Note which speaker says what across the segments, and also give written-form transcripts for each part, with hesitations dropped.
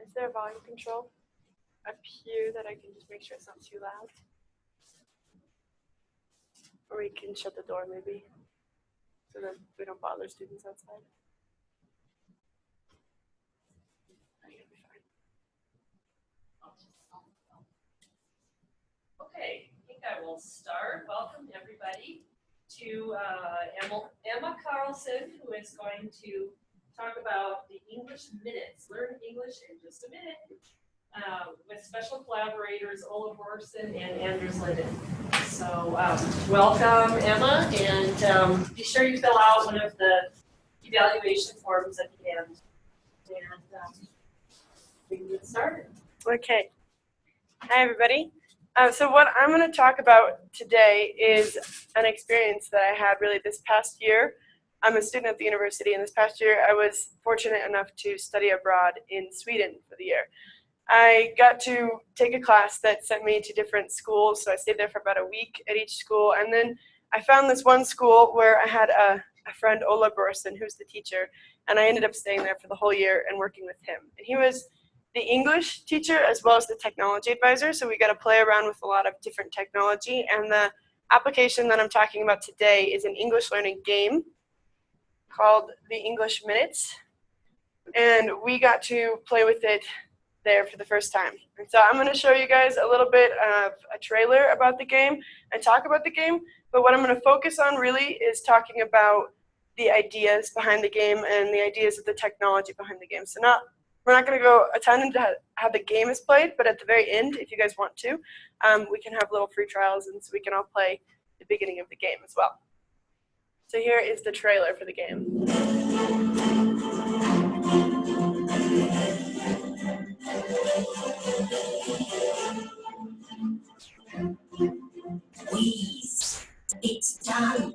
Speaker 1: Is there a volume control up here that I can just make sure it's not too loud? Or we can shut the door maybe, so that we don't bother students outside.
Speaker 2: Okay, I think I will start. Welcome everybody to Emma Carlson, who is going to talk about the English Minnits. Learn English in just a minute with special collaborators Ola Borson and Andrews Linden. So welcome, Emma, and be sure you fill out one of the evaluation forms at the end. And we can get started.
Speaker 1: Okay. Hi, everybody. So what I'm going to talk about today is an experience that I had really this past year. I'm a student at the university, and this past year I was fortunate enough to study abroad in Sweden for the year. I got to take a class that sent me to different schools, so I stayed there for about a week at each school, and then I found this one school where I had a friend, Ola Borson, who's the teacher, and I ended up staying there for the whole year and working with him. And he was the English teacher as well as the technology advisor, so we got to play around with a lot of different technology, and the application that I'm talking about today is an English learning game called the English Minnits, and we got to play with it there for the first time. And so I'm going to show you guys a little bit of a trailer about the game and talk about the game, but what I'm going to focus on really is talking about the ideas behind the game and the ideas of the technology behind the game. So we're not going to go a ton into how the game is played, but at the very end, if you guys want to, we can have little free trials, and so we can all play the beginning of the game as well. So here is the trailer for the game.
Speaker 3: Please, it's done.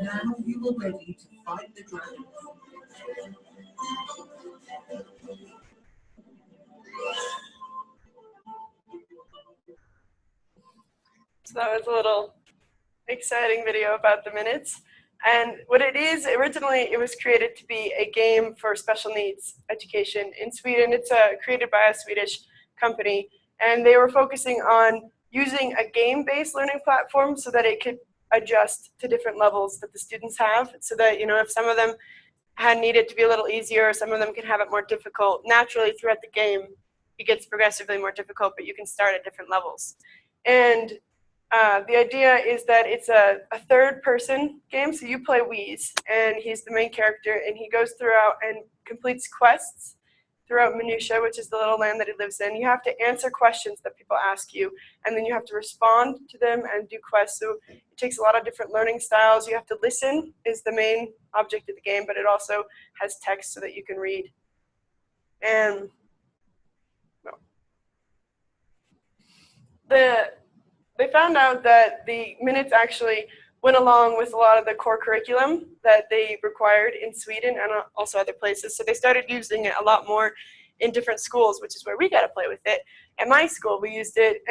Speaker 3: Now you are ready to fight the dragon.
Speaker 1: So that was a little exciting video about the Minnits. And what it is, originally it was created to be a game for special needs education in Sweden. It's created by a Swedish company, and they were focusing on using a game-based learning platform so that it could adjust to different levels that the students have, so that, you know, if some of them had needed to be a little easier, some of them can have it more difficult. Naturally, throughout the game, it gets progressively more difficult, but you can start at different levels. And the idea is that it's a third-person game, so you play Wheeze, and he's the main character, and he goes throughout and completes quests throughout Minutia, which is the little land that he lives in. You have to answer questions that people ask you, and then you have to respond to them and do quests. So it takes a lot of different learning styles. You have to listen is the main object of the game, but it also has text so that you can read. And they found out that the Minnits actually went along with a lot of the core curriculum that they required in Sweden and also other places. So they started using it a lot more in different schools, which is where we got to play with it. At my school, we used it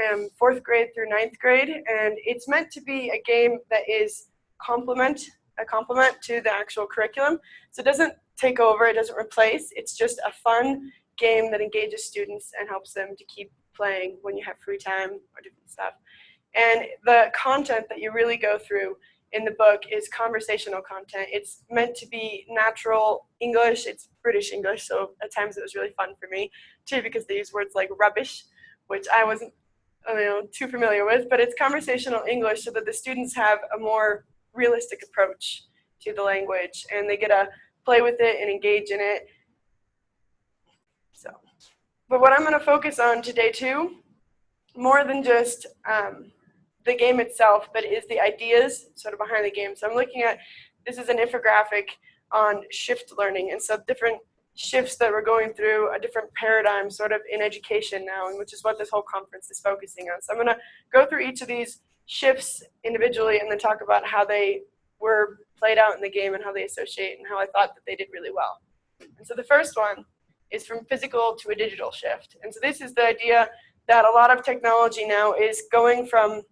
Speaker 1: 4th grade through 9th grade, and it's meant to be a game that is a complement to the actual curriculum. So it doesn't take over, it doesn't replace, it's just a fun game that engages students and helps them to keep playing when you have free time or different stuff. And the content that you really go through in the book is conversational content. It's meant to be natural English. It's British English, so at times it was really fun for me, too, because they use words like rubbish, which I wasn't too familiar with. But it's conversational English so that the students have a more realistic approach to the language, and they get to play with it and engage in it. So, but what I'm going to focus on today, too, more than just the game itself, but is the ideas sort of behind the game. So I'm looking at, this is an infographic on shift learning, and so different shifts that we're going through, a different paradigm sort of in education now, and which is what this whole conference is focusing on. So I'm going to go through each of these shifts individually and then talk about how they were played out in the game and how they associate and how I thought that they did really well. And so the first one is from physical to a digital shift. And so this is the idea that a lot of technology now is going from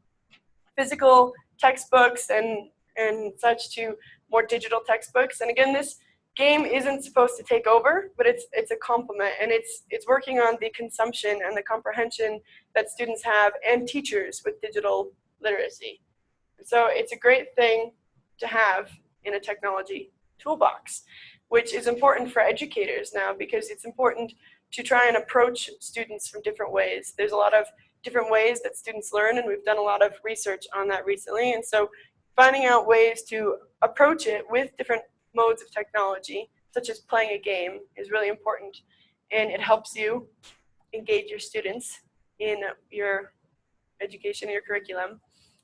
Speaker 1: physical textbooks and such to more digital textbooks. And again, this game isn't supposed to take over, but it's a complement, and it's working on the consumption and the comprehension that students have and teachers with digital literacy. So it's a great thing to have in a technology toolbox, which is important for educators now because it's important to try and approach students from different ways. There's a lot of different ways that students learn, and we've done a lot of research on that recently. And so finding out ways to approach it with different modes of technology, such as playing a game, is really important. And it helps you engage your students in your education, your curriculum,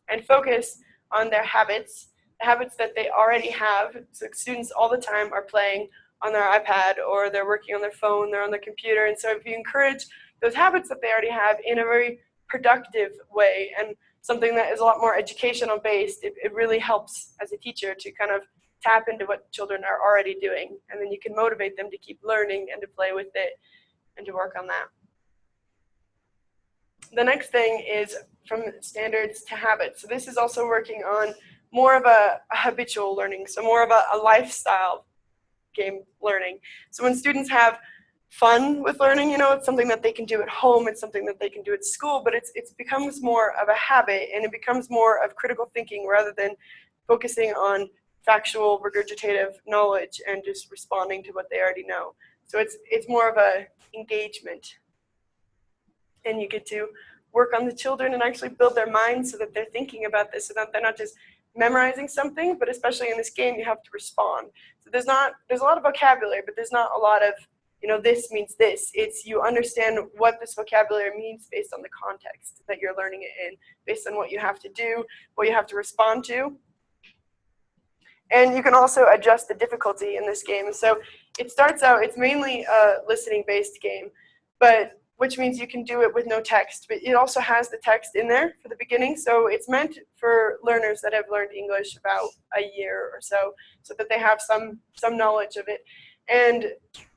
Speaker 1: and focus on their habits, the habits that they already have. So students all the time are playing on their iPad, or they're working on their phone, they're on their computer. And so if you encourage those habits that they already have in a very productive way and something that is a lot more educational based, it really helps as a teacher to kind of tap into what children are already doing. And then you can motivate them to keep learning and to play with it and to work on that. The next thing is from standards to habits. So this is also working on more of a habitual learning, so more of a lifestyle game learning. So when students have fun with learning, it's something that they can do at home, it's something that they can do at school, but it becomes more of a habit, and it becomes more of critical thinking rather than focusing on factual regurgitative knowledge and just responding to what they already know. So it's more of a engagement, and you get to work on the children and actually build their minds so that they're thinking about this, so that they're not just memorizing something, but especially in this game, you have to respond. So there's a lot of vocabulary, but there's not a lot of, this means this. It's you understand what this vocabulary means based on the context that you're learning it in, based on what you have to do, what you have to respond to. And you can also adjust the difficulty in this game. So it starts out, it's mainly a listening-based game, which means you can do it with no text, but it also has the text in there for the beginning. So it's meant for learners that have learned English about a year or so that they have some knowledge of it. And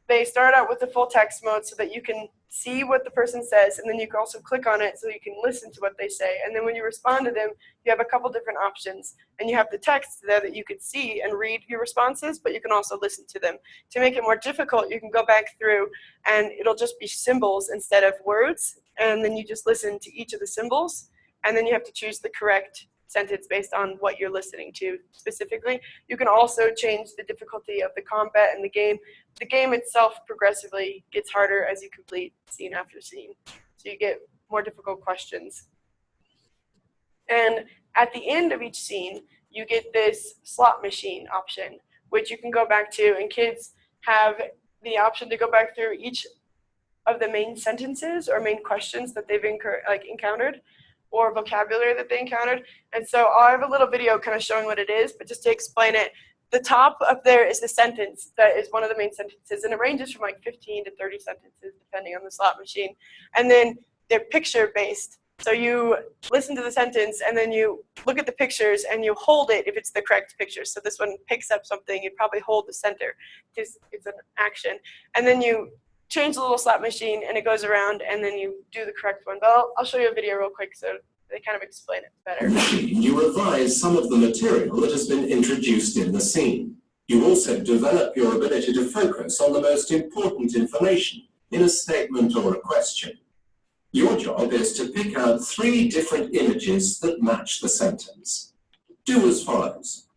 Speaker 1: they start out with the full text mode so that you can see what the person says, and then you can also click on it so you can listen to what they say. And then when you respond to them, you have a couple different options, and you have the text there that you could see and read your responses, but you can also listen to them. To make it more difficult, you can go back through and it'll just be symbols instead of words, and then you just listen to each of the symbols, and then you have to choose the correct sentence based on what you're listening to specifically. You can also change the difficulty of the combat in the game. The game itself progressively gets harder as you complete scene after scene. So you get more difficult questions. And at the end of each scene, you get this slot machine option, which you can go back to, and kids have the option to go back through each of the main sentences or main questions that they've encountered, or vocabulary that they encountered. And so I have a little video kind of showing what it is, but just to explain it, the top up there is the sentence that is one of the main sentences, and it ranges from like 15 to 30 sentences depending on the slot machine. And then they're picture based. So you listen to the sentence and then you look at the pictures and you hold it if it's the correct picture. So this one picks up something, you probably hold the center because it's an action. And then you change the little slot machine and it goes around and then you do the correct one. But I'll show you a video real quick so they kind of explain it better.
Speaker 4: You revise some of the material that has been introduced in the scene. You also develop your ability to focus on the most important information in a statement or a question. Your job is to pick out 3 different images that match the sentence. Do as follows.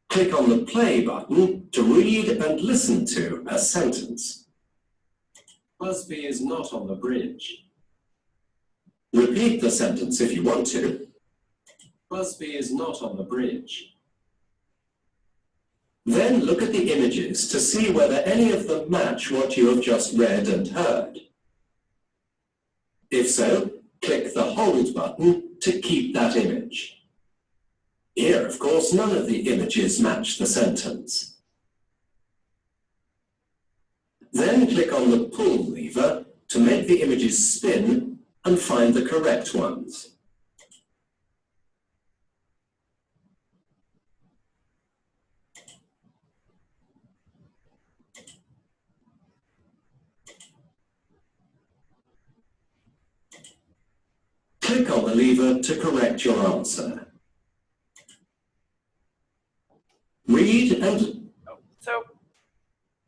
Speaker 4: Click on the play button to read and listen to a sentence. Busby is not on the bridge. Repeat the sentence if you want to. Busby is not on the bridge. Then look at the images to see whether any of them match what you have just read and heard. If so, click the hold button to keep that image. Here, of course, none of the images match the sentence. Then click on the pull lever to make the images spin and find the correct ones. Click on the lever to correct your answer. Read and...
Speaker 1: So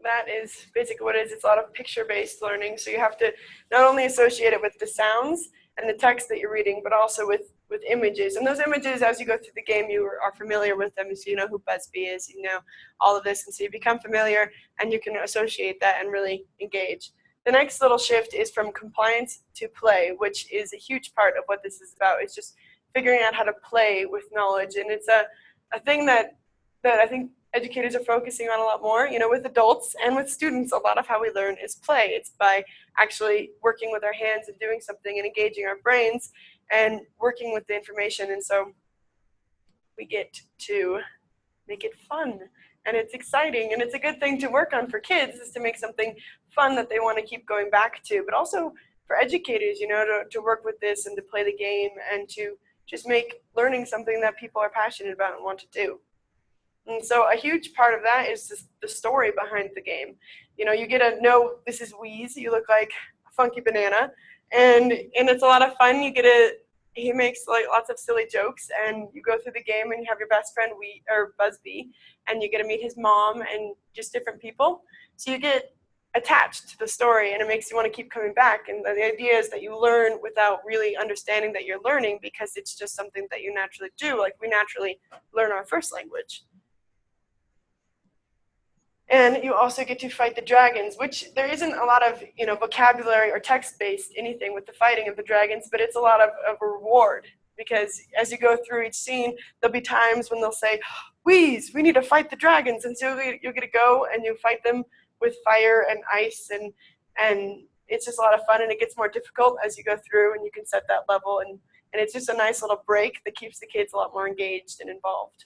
Speaker 1: that is basically what it is. It's a lot of picture-based learning. So you have to not only associate it with the sounds and the text that you're reading, but also with images. And those images, as you go through the game, you are familiar with them. So you know who Busby is, you know all of this. And so you become familiar and you can associate that and really engage. The next little shift is from compliance to play, which is a huge part of what this is about. It's just figuring out how to play with knowledge. And it's a thing that I think educators are focusing on a lot more. You know, with adults and with students, a lot of how we learn is play. It's by actually working with our hands and doing something and engaging our brains and working with the information. And so we get to make it fun. And it's exciting, and it's a good thing to work on for kids, is to make something fun that they want to keep going back to, but also for educators, you know, to work with this and to play the game and to just make learning something that people are passionate about and want to do. And so a huge part of that is just the story behind the game. You know, you get to know this is Wheeze, you look like a funky banana, and it's a lot of fun. He makes like lots of silly jokes, and you go through the game and you have your best friend Busby, and you get to meet his mom and just different people. So you get attached to the story, and it makes you want to keep coming back. And the idea is that you learn without really understanding that you're learning, because it's just something that you naturally do. Like we naturally learn our first language. And you also get to fight the dragons, which there isn't a lot of, you know, vocabulary or text-based anything with the fighting of the dragons, but it's a lot of a reward, because as you go through each scene, there'll be times when they'll say, Wheeze, we need to fight the dragons. And so you're going to go and you fight them with fire and ice, and it's just a lot of fun, and it gets more difficult as you go through, and you can set that level, and it's just a nice little break that keeps the kids a lot more engaged and involved.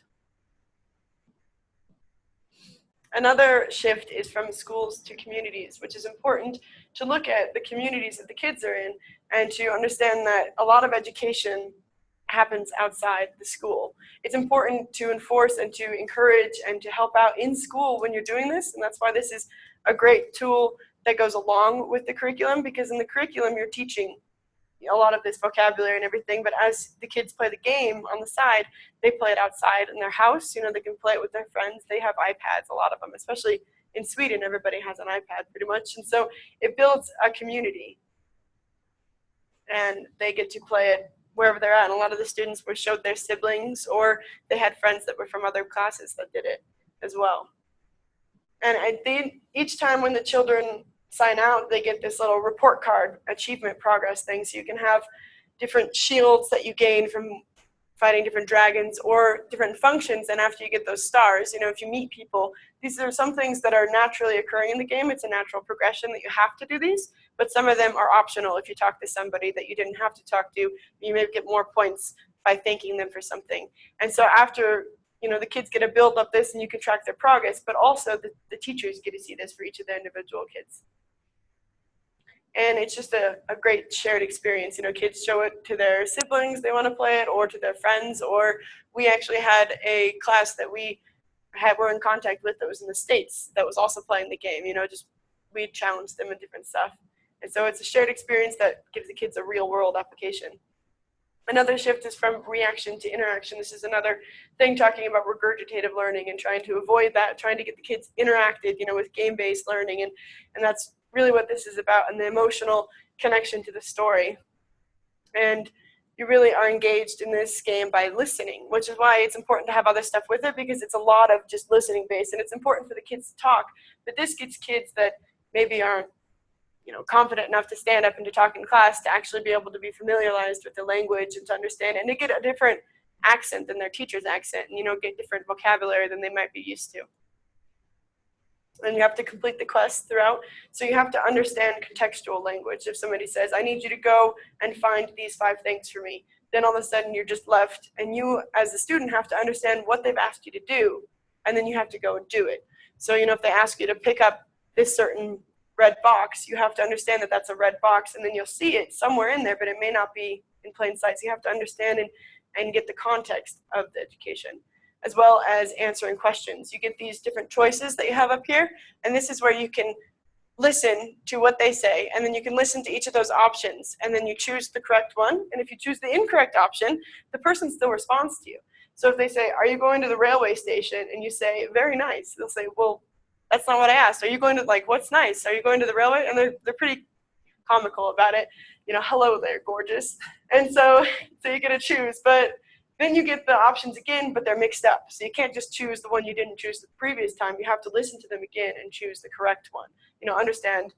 Speaker 1: Another shift is from schools to communities, which is important to look at the communities that the kids are in and to understand that a lot of education happens outside the school. It's important to enforce and to encourage and to help out in school when you're doing this, and that's why this is a great tool that goes along with the curriculum, because in the curriculum you're teaching a lot of this vocabulary and everything, but as the kids play the game on the side, they play it outside in their house. You know, they can play it with their friends. They have iPads, a lot of them, especially in Sweden, everybody has an iPad pretty much. And so it builds a community, and they get to play it wherever they're at. And a lot of the students showed their siblings, or they had friends that were from other classes that did it as well. And each time when the children sign out, they get this little report card, achievement progress thing. So you can have different shields that you gain from fighting different dragons, or different functions. And after you get those stars, you know, if you meet people, these are some things that are naturally occurring in the game. It's a natural progression that you have to do these, but some of them are optional. If you talk to somebody that you didn't have to talk to, you may get more points by thanking them for something. And so after, you know, the kids get to build up this, and you can track their progress, but also the teachers get to see this for each of their individual kids. And it's just a great shared experience. You know, kids show it to their siblings, they want to play it, or to their friends. Or we actually had a class that were in contact with that was in the States that was also playing the game. You know, just we challenged them in different stuff. And so it's a shared experience that gives the kids a real world application. Another shift is from reaction to interaction. This is another thing talking about regurgitative learning and trying to avoid that, trying to get the kids interacted, you know, with game-based learning. And that's really what this is about, and the emotional connection to the story. And you really are engaged in this game by listening, which is why it's important to have other stuff with it, because it's a lot of just listening based, and it's important for the kids to talk. But this gets kids that maybe aren't, you know, confident enough to stand up and to talk in class to actually be able to be familiarized with the language and to understand, and to get a different accent than their teacher's accent, and, you know, get different vocabulary than they might be used to. And you have to complete the quest throughout. So you have to understand contextual language. If somebody says, I need you to go and find these 5 things for me, then all of a sudden you're just left, and you as a student have to understand what they've asked you to do, and then you have to go and do it. So, you know, if they ask you to pick up this certain red box, you have to understand that that's a red box, and then you'll see it somewhere in there, but it may not be in plain sight. So you have to understand and get the context of the education, as well as answering questions. You get these different choices that you have up here, and this is where you can listen to what they say, and then you can listen to each of those options, and then you choose the correct one. And if you choose the incorrect option, the person still responds to you. So if they say, are you going to the railway station? And you say, very nice. They'll say, well, that's not what I asked. Are you going to, like, what's nice? Are you going to the railway? And they're pretty comical about it. You know, hello there, gorgeous. And so you get to choose. But then you get the options again, but they're mixed up. So you can't just choose the one you didn't choose the previous time. You have to listen to them again and choose the correct one. You know, understand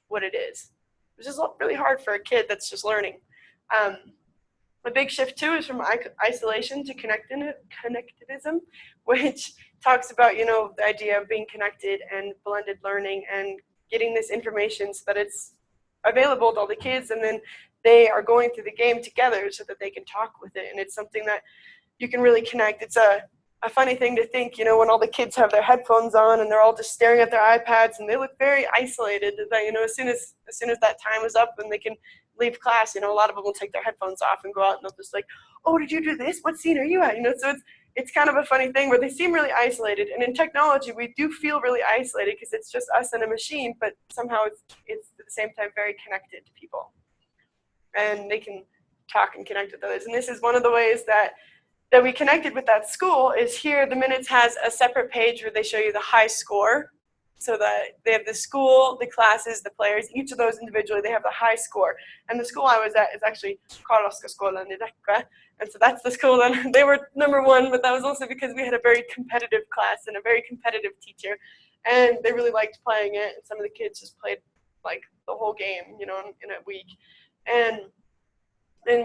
Speaker 1: what it is, which is really hard for a kid that's just learning. A big shift too is from isolation to connectivism, which talks about, you know, the idea of being connected and blended learning and getting this information so that it's available to all the kids, and then they are going through the game together so that they can talk with it. And it's something that you can really connect. It's a funny thing to think, you know, when all the kids have their headphones on and they're all just staring at their iPads and they look very isolated, that, you know, as soon as that time is up and they can leave class, you know, a lot of them will take their headphones off and go out and they'll just like, oh, did you do this? What scene are you at? You know, so it's kind of a funny thing where they seem really isolated. And in technology, we do feel really isolated because it's just us and a machine, but somehow it's at the same time very connected to people. And they can talk and connect with others. And this is one of the ways that we connected with that school is here. The Minnits has a separate page where they show you the high score. So that they have the school, the classes, the players, each of those individually, they have the high score. And the school I was at is actually Karolska Skolan i Växjö. And so that's the school that they were #1, but that was also because we had a very competitive class and a very competitive teacher. And they really liked playing it. And some of the kids just played like the whole game, you know, in a week. And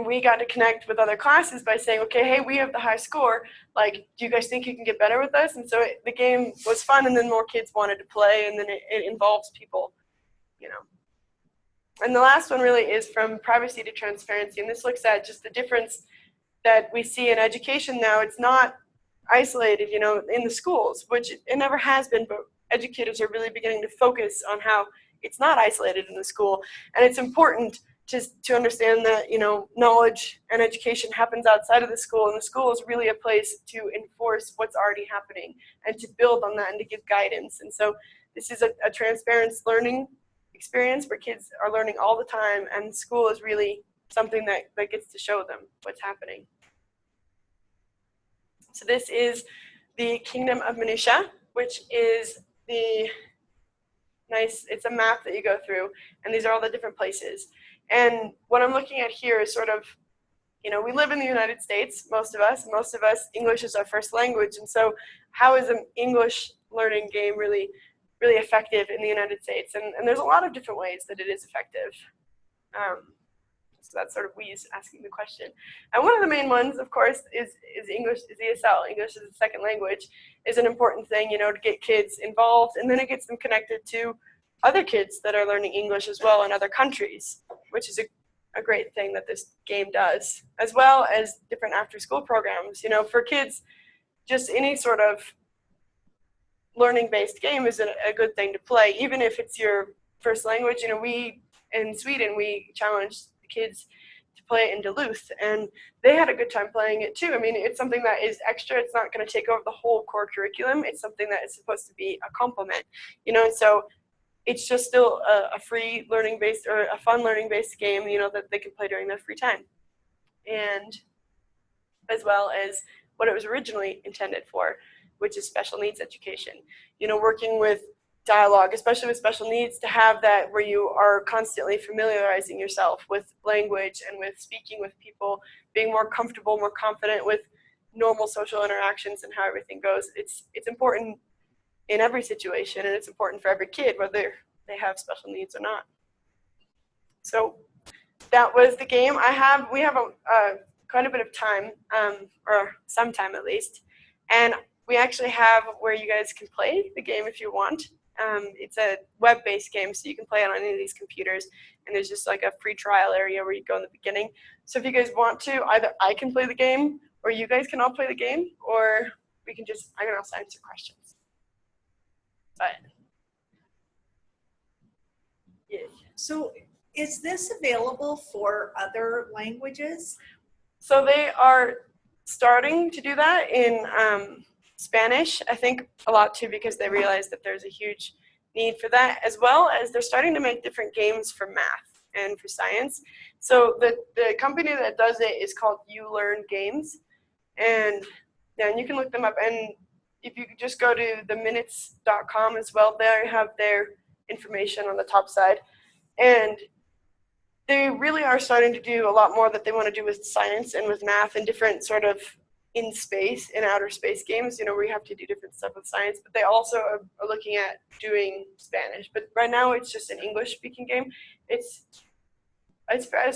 Speaker 1: we got to connect with other classes by saying, okay, hey, we have the high score. Like, do you guys think you can get better with us? And so the game was fun, and then more kids wanted to play, and then it involves people, you know. And the last one really is from privacy to transparency, and this looks at just the difference that we see in education now. It's not isolated, you know, in the schools, which it never has been, but educators are really beginning to focus on how it's not isolated in the school. And it's important to understand that, you know, knowledge and education happens outside of the school, and the school is really a place to enforce what's already happening and to build on that and to give guidance. And so this is a transparent learning experience where kids are learning all the time, and school is really something that gets to show them what's happening. So this is the Kingdom of Minnit, which is it's a map that you go through, and these are all the different places. And what I'm looking at here is sort of, you know, we live in the United States, most of us, English is our first language. And so how is an English learning game really effective in the United States? And there's a lot of different ways that it is effective. So that's sort of We's asking the question. And one of the main ones, of course, is English, is ESL. English as a second language is an important thing, you know, to get kids involved, and then it gets them connected to other kids that are learning English as well in other countries, which is a great thing that this game does, as well as different after-school programs. You know, for kids, just any sort of learning-based game is a good thing to play, even if it's your first language. You know, in Sweden, we challenged the kids to play it in Duluth, and they had a good time playing it too. I mean, it's something that is extra. It's not going to take over the whole core curriculum. It's something that is supposed to be a complement, you know, and so it's just still a free learning-based or a fun learning-based game, you know, that they can play during their free time. And as well as what it was originally intended for, which is special needs education. You know, working with dialogue, especially with special needs, to have that where you are constantly familiarizing yourself with language and with speaking with people, being more comfortable, more confident with normal social interactions and how everything goes. It's important in every situation, and it's important for every kid, whether they have special needs or not. So that was the game. We have quite a bit of time, or some time at least, and we actually have where you guys can play the game if you want. It's a web-based game, so you can play it on any of these computers, and there's just like a free trial area where you go in the beginning. So if you guys want to, either I can play the game, or you guys can all play the game, or I can also answer questions. But Yes.
Speaker 5: So is this available for other languages?
Speaker 1: So they are starting to do that in Spanish, I think a lot too, because they realize that there's a huge need for that, as well as they're starting to make different games for math and for science. So the company that does it is called You Learn Games, and yeah, and you can look them up. And if you just go to the Minnits.com as well, they have their information on the top side, and they really are starting to do a lot more that they want to do with science and with math and different sort of in space, in outer space games, where you have to do different stuff with science, but they also are looking at doing Spanish. But right now it's just an English speaking game. It's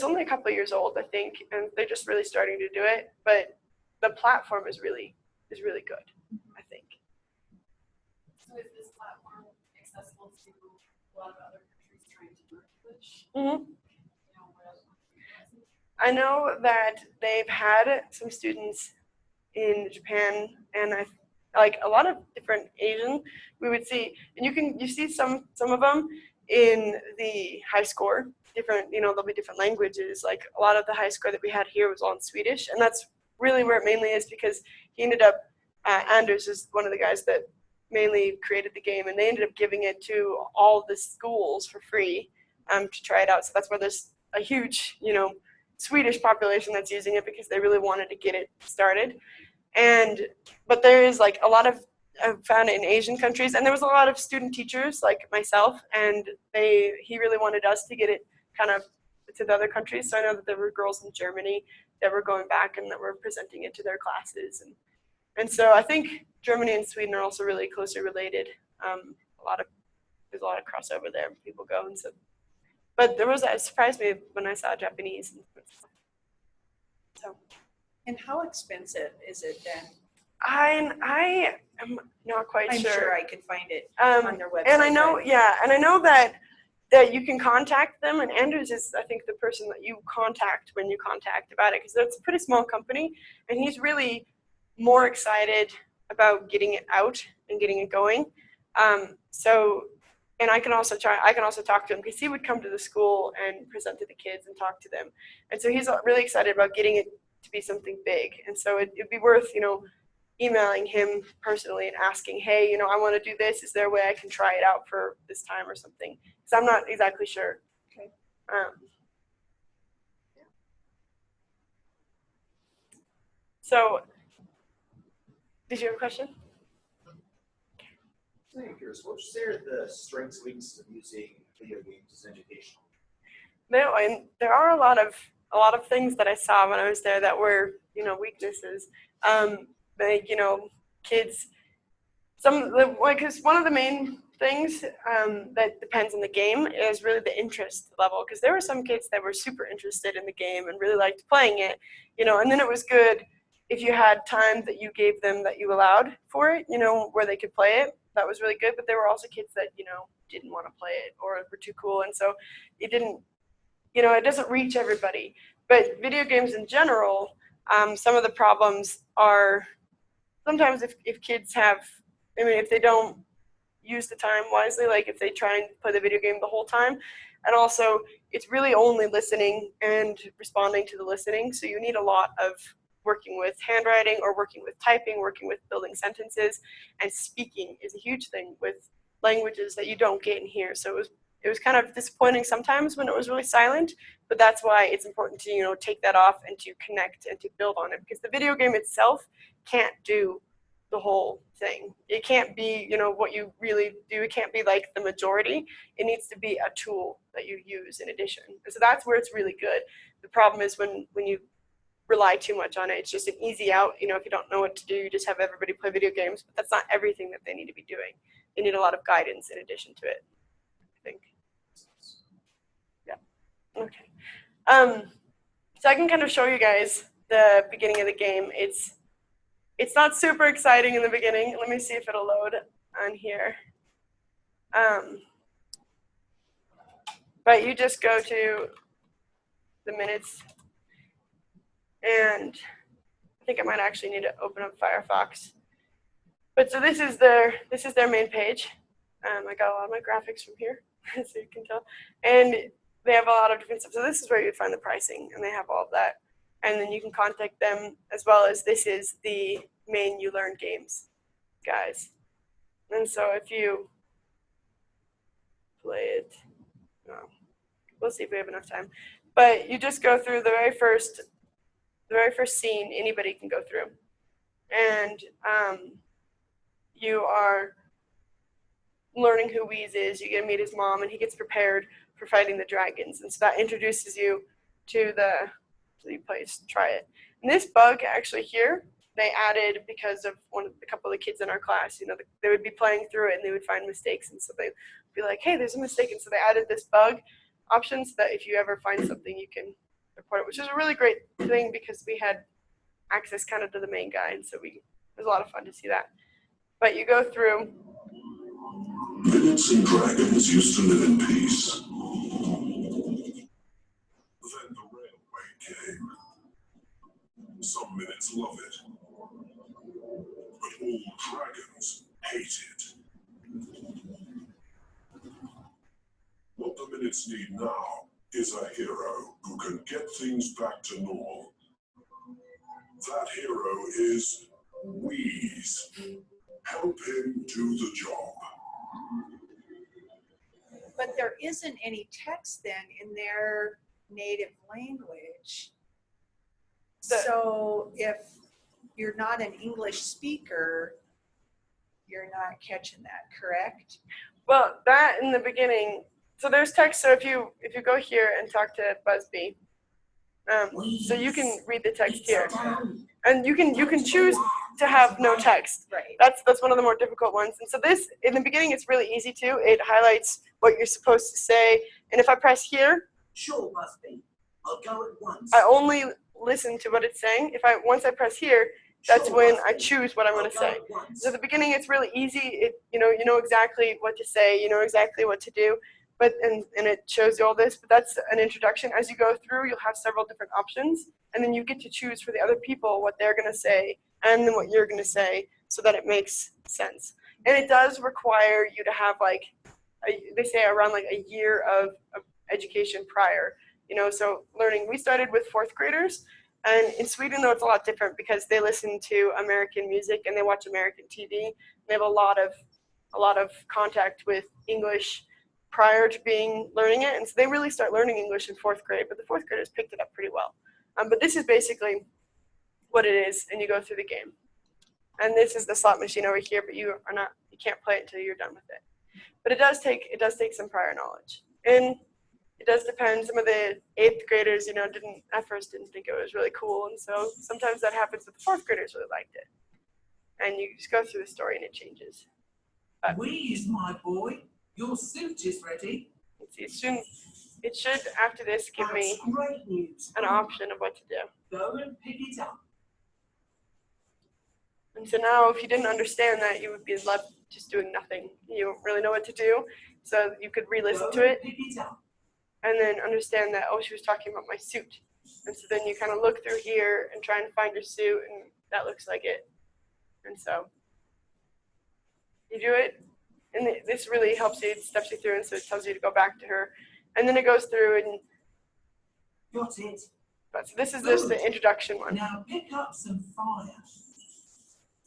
Speaker 1: only a couple of years old, I think, and they're just really starting to do it, but the platform is really good, I think.
Speaker 6: So is this platform accessible to a lot of other countries trying to learn English?
Speaker 1: Mm-hmm. I know that they've had some students in Japan and like a lot of different Asian we would see, and you see some of them in the high score, different, there'll be different languages. Like a lot of the high score that we had here was all in Swedish, and that's really where it mainly is, because he ended up, Anders is one of the guys that mainly created the game, and they ended up giving it to all the schools for free to try it out. So that's where there's a huge, Swedish population that's using it, because they really wanted to get it started. But there is like a lot of, I've found it in Asian countries, and there was a lot of student teachers like myself, and he really wanted us to get it kind of to the other countries. So I know that there were girls in Germany that were going back and that were presenting it to their classes, and so I think Germany and Sweden are also really closely related. There's a lot of crossover there. People go, and so, but it surprised me when I saw Japanese and stuff. So.
Speaker 5: And how expensive is it then?
Speaker 1: I am not quite
Speaker 5: I'm
Speaker 1: sure.
Speaker 5: sure I could find it on their website.
Speaker 1: And I know, that you can contact them, and Anders is, I think, the person that you contact when you contact about it, because it's a pretty small company, and he's really more excited about getting it out and getting it going. And I can also talk to him, because he would come to the school and present to the kids and talk to them, and so he's really excited about getting it to be something big. And so it'd be worth, emailing him personally and asking, hey, I want to do this. Is there a way I can try it out for this time or something? Because I'm not exactly sure.
Speaker 5: Okay.
Speaker 1: Yeah. So, did you have a question?
Speaker 7: I'm curious, what would you say are the strengths and weaknesses of using video games as educational?
Speaker 1: No, and there are a lot of things that I saw when I was there that were, weaknesses. Kids, because one of the main things that depends on the game is really the interest level, because there were some kids that were super interested in the game and really liked playing it, and then it was good if you had time that you gave them, that you allowed for it, where they could play it. That was really good. But there were also kids that, didn't want to play it or were too cool, and so it didn't, it doesn't reach everybody. But video games in general, some of the problems are sometimes if kids have, if they don't use the time wisely, like if they try and play the video game the whole time, and also it's really only listening and responding to the listening. So you need a lot of working with handwriting or working with typing, working with building sentences, and speaking is a huge thing with languages that you don't get in here. So it was kind of disappointing sometimes when it was really silent, but that's why it's important to, take that off and to connect and to build on it, because the video game itself can't do the whole thing. It can't be, what you really do. It can't be like the majority. It needs to be a tool that you use in addition. And so that's where it's really good. The problem is when you rely too much on it. It's just an easy out. If you don't know what to do, you just have everybody play video games, but that's not everything that they need to be doing. They need a lot of guidance in addition to it, I think. Yeah. Okay. So I can kind of show you guys the beginning of the game. It's not super exciting in the beginning. Let me see if it'll load on here. But you just go to the Minnits, and I think I might actually need to open up Firefox. But so this is their main page. I got a lot of my graphics from here. so you can tell. And they have a lot of different stuff. So this is where you'd find the pricing, and they have all of that. And then you can contact them, as well as this is the main You Learn Games guys. And so if you play it, we'll see if we have enough time. But you just go through the very first scene anybody can go through. And you are learning who Wheeze is. You get to meet his mom, and he gets prepared for fighting the dragons. And so that introduces you to the place. Try it. And this bug actually here, they added because of a couple of the kids in our class. You know, they would be playing through it and they would find mistakes, and so they'd be like, "Hey, there's a mistake." And so they added this bug option so that if you ever find something, you can report it, which is a really great thing because we had access kind of to the main guy, and so it was a lot of fun to see that. But you go through.
Speaker 8: Minnits and dragons used to live in peace. Then the railway came. Some Minnits love it, but all dragons hate it. What the Minnits need now is a hero who can get things back to normal. That hero is Wheeze. Help him do the job.
Speaker 5: But there isn't any text then in their native language. So if you're not an English speaker, you're not catching that, correct?
Speaker 1: Well, that in the beginning, so there's text. So if you go here and talk to Busby, so you can read the text here, and you can choose to have no text.
Speaker 5: Right.
Speaker 1: That's one of the more difficult ones. And so this, in the beginning, it's really easy to. It highlights what you're supposed to say, and if I press here,
Speaker 3: Sure, Busby. I'll go at once.
Speaker 1: I only listen to what it's saying. Once I press here, that's
Speaker 3: Sure,
Speaker 1: when
Speaker 3: Busby.
Speaker 1: I choose what I'm going to
Speaker 3: I'll go
Speaker 1: say.
Speaker 3: at once.
Speaker 1: So at the beginning, it's really easy. You know exactly what to say. You know exactly what to do. But and it shows you all this. But that's an introduction. As you go through, you'll have several different options, and then you get to choose for the other people what they're going to say and then what you're going to say, so that it makes sense. And it does require you to have they say around a year of education prior. You know, so learning. We started with 4th graders. And in Sweden, though, it's a lot different because they listen to American music and they watch American TV. They have a lot of contact with English prior to learning it, and so they really start learning English in 4th grade. But the 4th graders picked it up pretty well. But this is basically what it is, and you go through the game. And this is the slot machine over here, but you can't play it until you're done with it. But it does take some prior knowledge, and it does depend. Some of the 8th graders, at first didn't think it was really cool. And so sometimes that happens, but the 4th graders really liked it. And you just go through the story and it changes. But
Speaker 3: Wheeze, my boy, your suit is ready.
Speaker 1: let's see, it should, after this, give me
Speaker 3: That's great news.
Speaker 1: an option of what to do.
Speaker 3: Go and pick it up.
Speaker 1: And so now if you didn't understand that, you would be left just doing nothing. You don't really know what to do. So you could re-listen
Speaker 3: Go
Speaker 1: to it.
Speaker 3: and pick it up.
Speaker 1: And then understand that, she was talking about my suit. And so then you kind of look through here and try and find your suit, and that looks like it. And so you do it, and this really helps you, it steps you through, and so it tells you to go back to her. And then it goes through, and
Speaker 3: Got it.
Speaker 1: so this is just the introduction one.
Speaker 3: Now pick up some fire.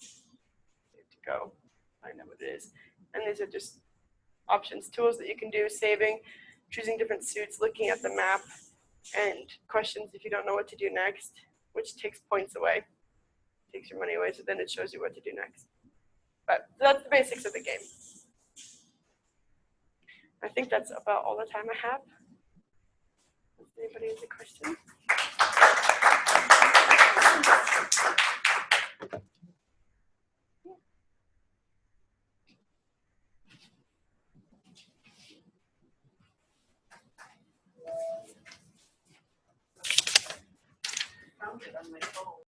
Speaker 1: You have to go find out what it is. And these are just options, tools that you can do, saving, choosing different suits, looking at the map, and questions if you don't know what to do next, which takes points away, takes your money away, so then it shows you what to do next. But that's the basics of the game. I think that's about all the time I have. Does anybody have a question?